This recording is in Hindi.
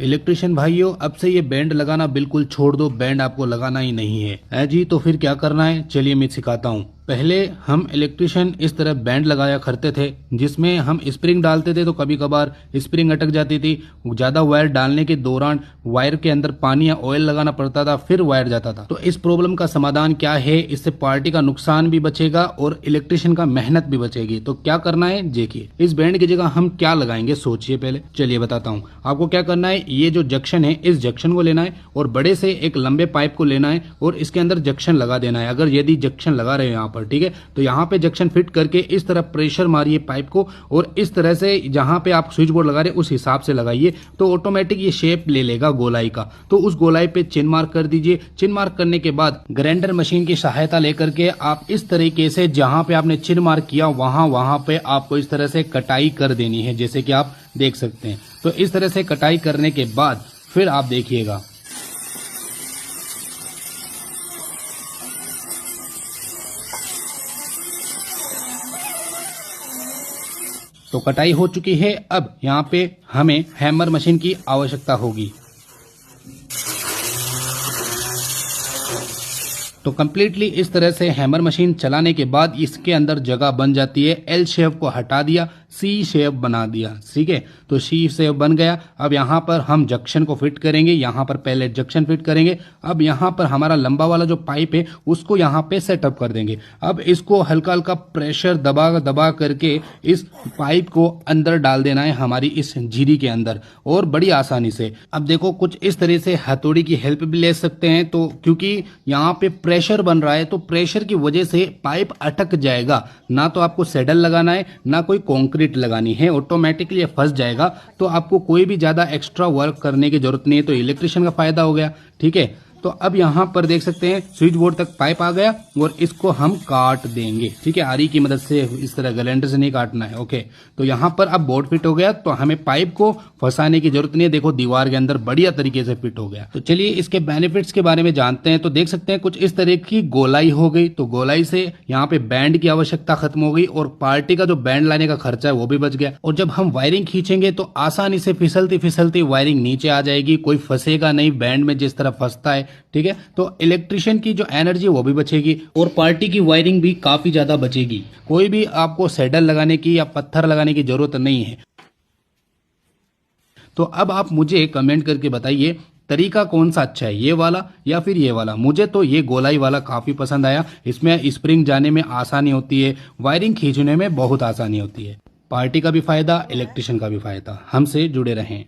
इलेक्ट्रिशियन भाइयों, अब से ये बैंड लगाना बिल्कुल छोड़ दो, बैंड आपको लगाना ही नहीं है जी। तो फिर क्या करना है, चलिए मैं सिखाता हूँ। पहले हम इलेक्ट्रिशियन इस तरह बैंड लगाया करते थे, जिसमें हम स्प्रिंग डालते थे तो कभी कभार स्प्रिंग अटक जाती थी। ज्यादा वायर डालने के दौरान वायर के अंदर पानी या ऑयल लगाना पड़ता था, फिर वायर जाता था। तो इस प्रॉब्लम का समाधान क्या है, इससे पार्टी का नुकसान भी बचेगा और इलेक्ट्रिशियन का मेहनत भी बचेगी। तो क्या करना है देखिए, इस बैंड की जगह हम क्या लगाएंगे सोचिए पहले। चलिए बताता हूँ आपको क्या करना है। ये जो जंक्शन है, इस जंक्शन को लेना है और बड़े से एक लंबे पाइप को लेना है और इसके अंदर जंक्शन लगा देना है। अगर यदि जंक्शन लगा रहे हो यहाँ पर, ठीक है, तो यहाँ पे जंक्शन फिट करके इस तरह प्रेशर मारिए पाइप को और इस तरह से जहां पे आप स्विच बोर्ड लगा रहे उस हिसाब से लगाइए, तो ऑटोमेटिक ये शेप ले लेगा गोलाई का। तो उस गोलाई पे चिन्ह मार्क कर दीजिए। चिन्ह मार्क करने के बाद ग्राइंडर मशीन की सहायता लेकर के आप इस तरीके से जहां पे आपने चिन्ह मार्क किया वहां पे आपको इस तरह से कटाई कर देनी है, जैसे कि आप देख सकते हैं। तो इस तरह से कटाई करने के बाद फिर आप देखिएगा, तो कटाई हो चुकी है। अब यहाँ पे हमें हैमर मशीन की आवश्यकता होगी। तो कंप्लीटली इस तरह से हैमर मशीन चलाने के बाद इसके अंदर जगह बन जाती है। एल शेप को हटा दिया, सी शेप बना दिया, ठीक है। तो सी शेप बन गया। अब यहाँ पर हम जंक्शन को फिट करेंगे। यहाँ पर पहले जंक्शन फिट करेंगे। अब यहाँ पर हमारा लंबा वाला जो पाइप है उसको यहाँ पे सेटअप कर देंगे। अब इसको हल्का हल्का प्रेशर दबा दबा करके इस पाइप को अंदर डाल देना है हमारी इस झिरी के अंदर, और बड़ी आसानी से। अब देखो कुछ इस तरह से हथौड़ी की हेल्प भी ले सकते हैं, तो क्योंकि यहाँ पे प्रेशर बन रहा है तो प्रेशर की वजह से पाइप अटक जाएगा। ना तो आपको सैडल लगाना है ना कोई कंक्रीट लगानी है, ऑटोमेटिकली ये फंस जाएगा। तो आपको कोई भी ज्यादा एक्स्ट्रा वर्क करने की जरूरत नहीं है। तो इलेक्ट्रिशियन का फायदा हो गया, ठीक है। तो अब यहाँ पर देख सकते हैं स्विच बोर्ड तक पाइप आ गया और इसको हम काट देंगे, ठीक है। आरी की मदद से, इस तरह ग्राइंडर से नहीं काटना है, ओके। तो यहाँ पर अब बोर्ड फिट हो गया, तो हमें पाइप को फंसाने की जरूरत नहीं है। देखो दीवार के अंदर बढ़िया तरीके से फिट हो गया। तो चलिए इसके बेनिफिट्स के बारे में जानते हैं। तो देख सकते हैं कुछ इस तरह की गोलाई हो गई। तो गोलाई से यहाँ पे बैंड की आवश्यकता खत्म हो गई और पार्टी का जो बैंड लाने का खर्चा है वो भी बच गया। और जब हम वायरिंग खींचेंगे तो आसानी से फिसलती फिसलती वायरिंग नीचे आ जाएगी, कोई फंसेगा नहीं बैंड में जिस तरह फंसता है, ठीक है। तो इलेक्ट्रिशियन की जो एनर्जी वो भी बचेगी और पार्टी की वायरिंग भी काफी ज्यादा बचेगी। कोई भी आपको सैडल लगाने की या पत्थर लगाने की जरूरत नहीं है। तो अब आप मुझे कमेंट करके बताइए तरीका कौन सा अच्छा है, ये वाला या फिर ये वाला। मुझे तो ये गोलाई वाला काफी पसंद आया। इसमें स्प्रिंग जाने में आसानी होती है, वायरिंग खींचने में बहुत आसानी होती है। पार्टी का भी फायदा, इलेक्ट्रिशियन का भी फायदा। हमसे जुड़े रहें।